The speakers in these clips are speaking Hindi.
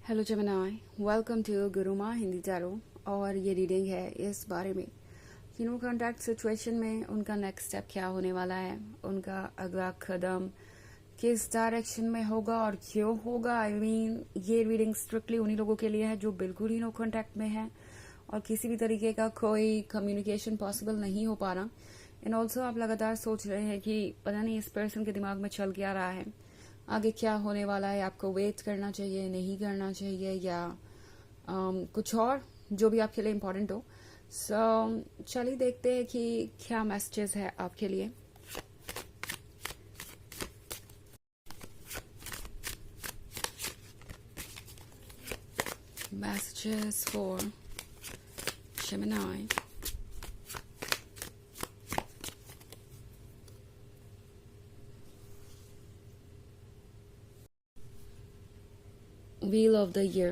Hello Gemini, welcome to Guruma Hindi tarot. और ये रीडिंग है इस बारे में कि नो कॉन्टैक्ट सिचुएशन में उनका नेक्स्ट स्टेप क्या होने वाला है, उनका अगला कदम किस डायरेक्शन में होगा और क्यों होगा। ये रीडिंग स्ट्रिक्टली उन्हीं लोगों के लिए है जो बिल्कुल ही नो कॉन्टैक्ट में है और किसी भी तरीके का कोई कम्युनिकेशन पॉसिबल नहीं हो पा रहा। एंड ऑल्सो आप लगातार सोच रहे हैं कि पता नहीं इस पर्सन के दिमाग में चल क्या रहा है, आगे क्या होने वाला है, आपको वेट करना चाहिए, नहीं करना चाहिए, या कुछ और जो भी आपके लिए इम्पोर्टेंट हो। चलिए देखते हैं कि क्या मैसेजेस है आपके लिए। Messages for Gemini. Wheel of the Year,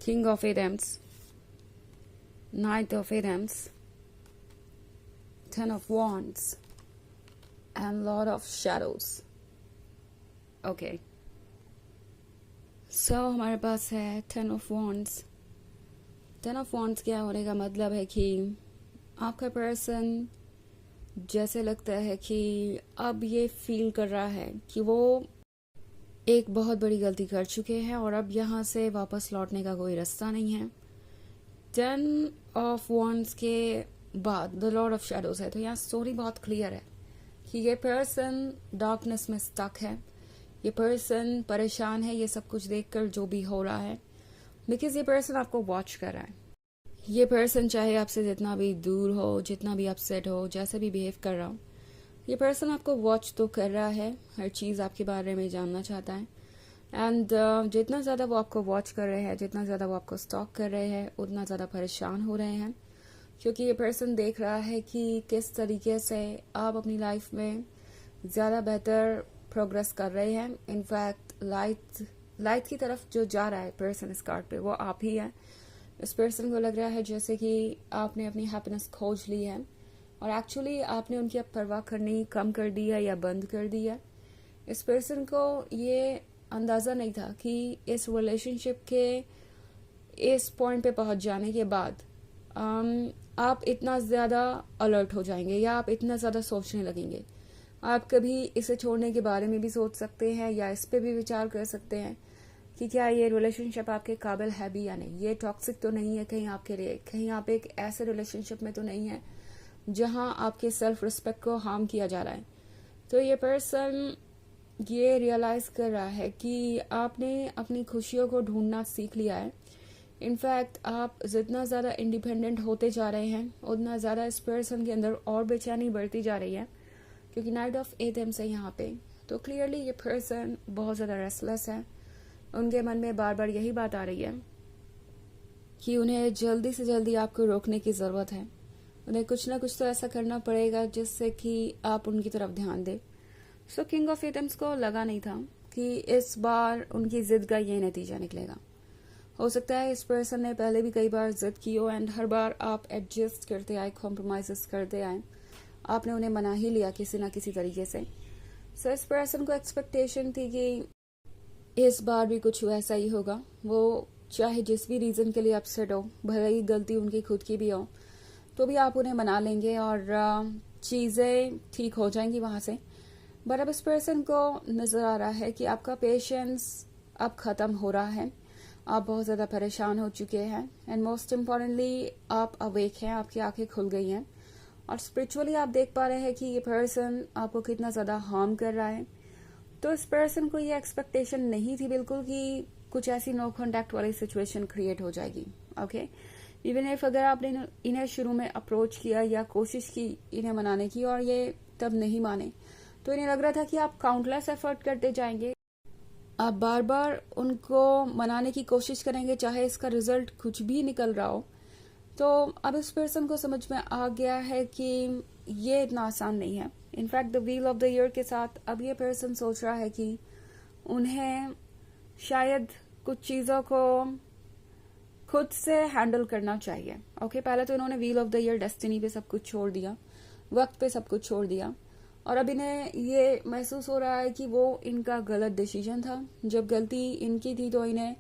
King of Wands, Knight of Wands, Ten of Wands, and Lord of Shadows. Okay. हमारे पास है Ten of Wands. Ten of Wands क्या होने का मतलब है कि आपका पर्सन जैसे लगता है कि अब ये फील कर रहा है कि वो एक बहुत बड़ी गलती कर चुके हैं और अब यहाँ से वापस लौटने का कोई रास्ता नहीं है। 10 ऑफ वॉन्ड्स के बाद द लॉर्ड ऑफ शैडोज है, तो यहाँ स्टोरी बहुत क्लियर है कि ये पर्सन डार्कनेस में स्टक है, ये पर्सन परेशान है ये सब कुछ देखकर जो भी हो रहा है, बिकॉज ये पर्सन आपको वॉच कर रहा है। ये पर्सन चाहे आपसे जितना भी दूर हो, जितना भी अपसेट हो, जैसे भी बिहेव कर रहा हो, ये पर्सन आपको वॉच तो कर रहा है, हर चीज़ आपके बारे में जानना चाहता है। एंड जितना ज़्यादा वो आपको वॉच कर रहे हैं, जितना ज़्यादा वो आपको स्टॉक कर रहे हैं, उतना ज़्यादा परेशान हो रहे हैं, क्योंकि ये पर्सन देख रहा है कि किस तरीके से आप अपनी लाइफ में ज़्यादा बेहतर प्रोग्रेस कर रहे हैं। इनफैक्ट लाइट की तरफ जो जा रहा है पर्सन इस कार्ड पे, वो आप ही है। इस पर्सन को लग रहा है जैसे कि आपने अपनी हैप्पीनेस खोज ली है और एक्चुअली आपने उनकी अब परवाह करनी कम कर दी है या बंद कर दी है। इस पर्सन को ये अंदाज़ा नहीं था कि इस रिलेशनशिप के इस पॉइंट पे पहुंच जाने के बाद आप इतना ज़्यादा अलर्ट हो जाएंगे या आप इतना ज़्यादा सोचने लगेंगे। आप कभी इसे छोड़ने के बारे में भी सोच सकते हैं या इस पे भी विचार कर सकते हैं कि क्या ये रिलेशनशिप आपके काबिल है भी या नहीं, ये टॉक्सिक तो नहीं है कहीं आपके लिए, कहीं आप एक ऐसे रिलेशनशिप में तो नहीं है जहां आपके सेल्फ रिस्पेक्ट को हार्म किया जा रहा है। तो ये पर्सन ये रियलाइज कर रहा है कि आपने अपनी खुशियों को ढूंढना सीख लिया है। इनफैक्ट आप जितना ज़्यादा इंडिपेंडेंट होते जा रहे हैं उतना ज़्यादा इस पर्सन के अंदर और बेचैनी बढ़ती जा रही है, क्योंकि नाइट ऑफ एथम्स है यहाँ पे। तो क्लियरली ये पर्सन बहुत ज़्यादा रेस्टलेस है, उनके मन में बार बार यही बात आ रही है कि उन्हें जल्दी से जल्दी आपको रोकने की ज़रूरत है, उन्हें कुछ ना कुछ तो ऐसा करना पड़ेगा जिससे कि आप उनकी तरफ ध्यान दें। सो किंग ऑफ एटम्स को लगा नहीं था कि इस बार उनकी जिद का ये नतीजा निकलेगा। हो सकता है इस पर्सन ने पहले भी कई बार जिद की हो एंड हर बार आप एडजस्ट करते आए, कॉम्प्रोमाइज करते आए, आपने उन्हें मना ही लिया किसी ना किसी तरीके से। सो इस पर्सन को एक्सपेक्टेशन थी कि इस बार भी कुछ वैसा ही होगा। वो चाहे जिस भी रीज़न के लिए अपसेट हो, भले ही गलती उनकी खुद की भी हो, तो भी आप उन्हें मना लेंगे और चीज़ें ठीक हो जाएंगी वहाँ से। बट अब इस पर्सन को नज़र आ रहा है कि आपका पेशेंस अब ख़त्म हो रहा है, आप बहुत ज़्यादा परेशान हो चुके हैं एंड मोस्ट इम्पॉर्टेंटली आप अवेक हैं, आपकी आंखें खुल गई हैं और स्पिरिचुअली आप देख पा रहे हैं कि ये पर्सन आपको कितना ज़्यादा हार्म कर रहा है। तो इस पर्सन को ये एक्सपेक्टेशन नहीं थी बिल्कुल कि कुछ ऐसी नो कॉन्टैक्ट वाली सिचुएशन क्रिएट हो जाएगी। ओके, इवन इफ अगर आपने इन्हें शुरू में अप्रोच किया या कोशिश की इन्हें मनाने की और ये तब नहीं माने, तो इन्हें लग रहा था कि आप काउंटलेस एफर्ट करते जाएंगे, आप बार बार उनको मनाने की कोशिश करेंगे चाहे इसका रिजल्ट कुछ भी निकल रहा हो। तो अब इस पर्सन को समझ में आ गया है कि ये इतना आसान नहीं है। In fact the wheel of the year के साथ अब ये पर्सन सोच रहा है कि उन्हें शायद कुछ चीज़ों को खुद से हैंडल करना चाहिए। ओके, पहले तो इन्होंने wheel of the year destiny पे सब कुछ छोड़ दिया, वक्त पे सब कुछ छोड़ दिया और अब इन्हें ये महसूस हो रहा है कि वो इनका गलत डिसीजन था। जब गलती इनकी थी तो इन्हें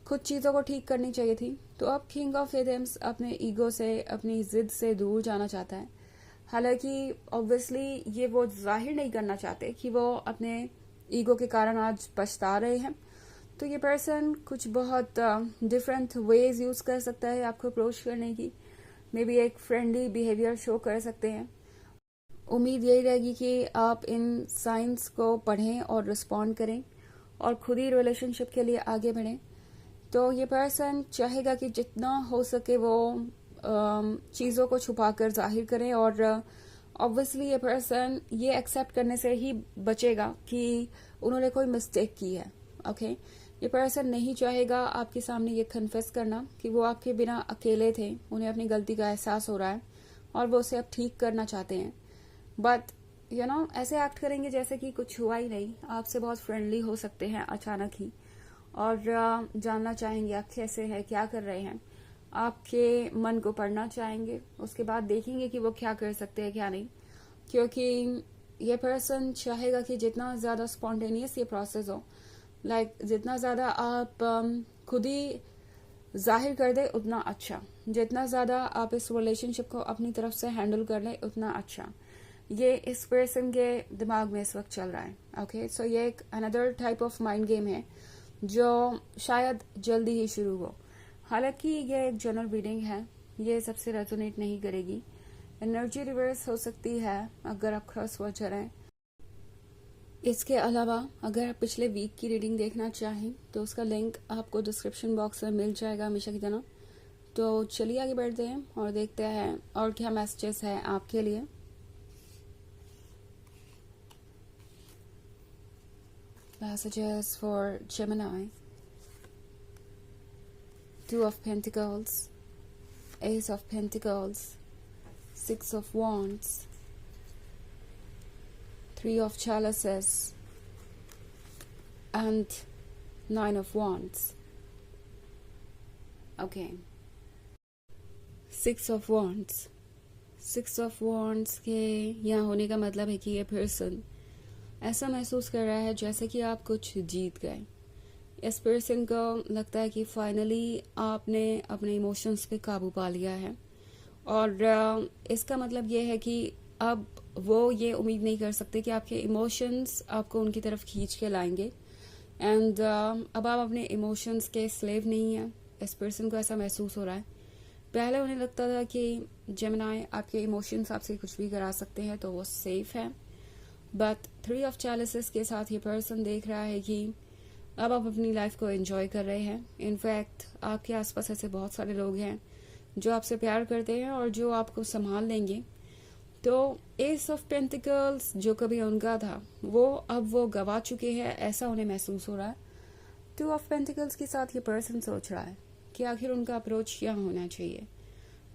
खुद चीज़ों को ठीक करनी चाहिए थी। तो अब किंग ऑफ एथेंस अपने ईगो से, अपनी जिद से दूर जाना चाहता है। हालांकि ऑब्वियसली ये वो जाहिर नहीं करना चाहते कि वो अपने ईगो के कारण आज पछता रहे हैं। तो ये पर्सन कुछ बहुत डिफरेंट वेज यूज कर सकता है आपको अप्रोच करने की। मे बी एक फ्रेंडली बिहेवियर शो कर सकते हैं। उम्मीद यही रहेगी कि आप इन साइंस को पढ़ें और रिस्पॉन्ड करें और खुद ही रिलेशनशिप के लिए आगे बढ़ें। तो ये पर्सन चाहेगा कि जितना हो सके वो चीज़ों को छुपा कर जाहिर करें, और ऑब्वियसली ये पर्सन ये एक्सेप्ट करने से ही बचेगा कि उन्होंने कोई मिस्टेक की है। ओके, ये पर्सन नहीं चाहेगा आपके सामने ये कन्फेस करना कि वो आपके बिना अकेले थे, उन्हें अपनी गलती का एहसास हो रहा है और वो उसे अब ठीक करना चाहते हैं। बट यू नो ऐसे एक्ट करेंगे जैसे कि कुछ हुआ ही नहीं। आपसे बहुत फ्रेंडली हो सकते हैं अचानक ही, और जानना चाहेंगे आप कैसे हैं, क्या कर रहे हैं, आपके मन को पढ़ना चाहेंगे। उसके बाद देखेंगे कि वो क्या कर सकते हैं क्या नहीं, क्योंकि ये पर्सन चाहेगा कि जितना ज़्यादा स्पॉन्टेनियस ये प्रोसेस हो, जितना ज़्यादा आप खुद ही जाहिर कर दे उतना अच्छा, जितना ज़्यादा आप इस रिलेशनशिप को अपनी तरफ से हैंडल कर ले उतना अच्छा। ये इस पर्सन के दिमाग में इस वक्त चल रहा है। ओके, सो ये एक another type of mind game है जो शायद जल्दी ही शुरू हो। हालांकि ये एक जनरल रीडिंग है, ये सबसे रेजोनेट नहीं करेगी। एनर्जी रिवर्स हो सकती है अगर आप क्रॉस वॉचर हैं। इसके अलावा अगर आप पिछले वीक की रीडिंग देखना चाहें तो उसका लिंक आपको डिस्क्रिप्शन बॉक्स में मिल जाएगा हमेशा की तरह। तो चलिए आगे बढ़ते हैं और देखते हैं और क्या मैसेजेस है आपके लिए। Messages for Gemini. Two of Pentacles, Ace of Pentacles, Six of Wands, Three of Chalices, and Nine of Wands. Okay. Six of Wands. Six of Wands के यहाँ होने का मतलब है कि ये पर्सन ऐसा महसूस कर रहा है जैसे कि आप कुछ जीत गए। इस पर्सन को लगता है कि फाइनली आपने अपने इमोशंस पे काबू पा लिया है, और इसका मतलब ये है कि अब वो ये उम्मीद नहीं कर सकते कि आपके इमोशंस आपको उनकी तरफ खींच के लाएंगे। एंड अब आप अपने इमोशंस के स्लेव नहीं हैं। इस पर्सन को ऐसा महसूस हो रहा है। पहले उन्हें लगता था कि जेमिनाई आपके इमोशंस आपसे कुछ भी करा सकते हैं तो वो सेफ है, बट थ्री ऑफ चैलिसेस के साथ ये पर्सन देख रहा है कि अब आप अपनी लाइफ को एंजॉय कर रहे हैं। इनफैक्ट आपके आसपास ऐसे बहुत सारे लोग हैं जो आपसे प्यार करते हैं और जो आपको संभाल लेंगे। तो एस ऑफ पेंटिकल्स जो कभी उनका था वो गवा चुके हैं, ऐसा उन्हें महसूस हो रहा है। टू ऑफ पेंटिकल्स के साथ ये पर्सन सोच रहा है कि आखिर उनका अप्रोच क्या होना चाहिए,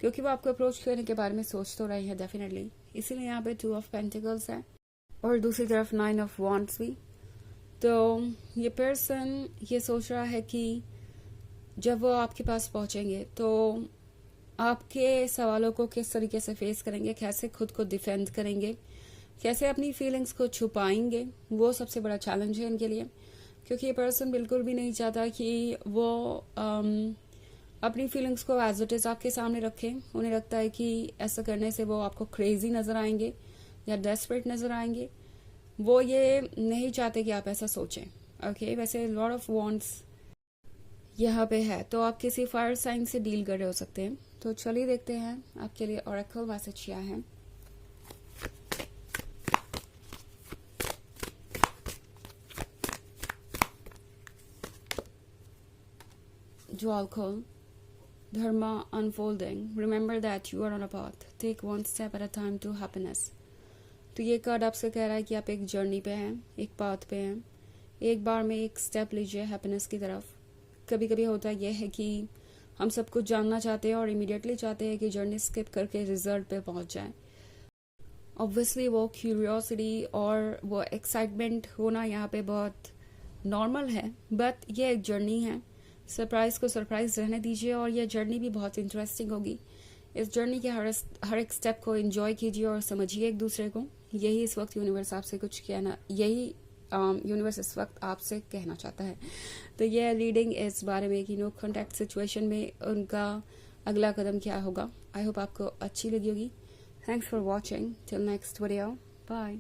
क्योंकि वो आपको अप्रोच करने के बारे में सोच तो रहे हैं डेफिनेटली, इसीलिए यहाँ पे टू ऑफ पेंटिकल्स है और दूसरी तरफ नाइन ऑफ वॉन्ड्स भी। तो ये पर्सन ये सोच रहा है कि जब वो आपके पास पहुंचेंगे तो आपके सवालों को किस तरीके से फेस करेंगे, कैसे खुद को डिफेंड करेंगे, कैसे अपनी फीलिंग्स को छुपाएंगे, वो सबसे बड़ा चैलेंज है इनके लिए। क्योंकि ये पर्सन बिल्कुल भी नहीं चाहता कि वो अपनी फीलिंग्स को एज इट इज आपके सामने रखें। उन्हें लगता है कि ऐसा करने से वो आपको क्रेजी नजर आएंगे या डेस्परेट नजर आएंगे। वो ये नहीं चाहते कि आप ऐसा सोचें। ओके, वैसे लॉर्ड ऑफ वॉन्ड्स यहाँ पे है, तो आप किसी फायर साइन से डील कर रहे हो सकते हैं। तो चलिए देखते हैं आपके लिए ऑरेकल मैसेज क्या है। Dualcool, Dharma unfolding. Remember that you are on a path. Take one step at a time to happiness. तो ये कार्ड आपसे कह रहा है कि आप एक जर्नी पे हैं, एक पाथ पे हैं। एक बार में एक स्टेप लीजिए हैप्पीनेस की तरफ। कभी कभी होता यह है कि हम सब कुछ जानना चाहते हैं और इमीडिएटली चाहते हैं कि जर्नी स्किप करके रिजल्ट पे पहुंच जाए। ऑब्वियसली वो क्यूरियोसिटी और वो एक्साइटमेंट होना यहाँ पे बहुत नॉर्मल है, बट ये एक जर्नी है। सरप्राइज को सरप्राइज रहने दीजिए और ये जर्नी भी बहुत इंटरेस्टिंग होगी। इस जर्नी के हर एक स्टेप को एंजॉय कीजिए और समझिए एक दूसरे को। यही इस वक्त यूनिवर्स आपसे कुछ कहना, यही यूनिवर्स इस वक्त आपसे कहना चाहता है। तो ये रीडिंग इस बारे में कि नो कॉन्टैक्ट सिचुएशन में उनका अगला कदम क्या होगा। आई होप आपको अच्छी लगी होगी। Thanks for watching, till next video, bye.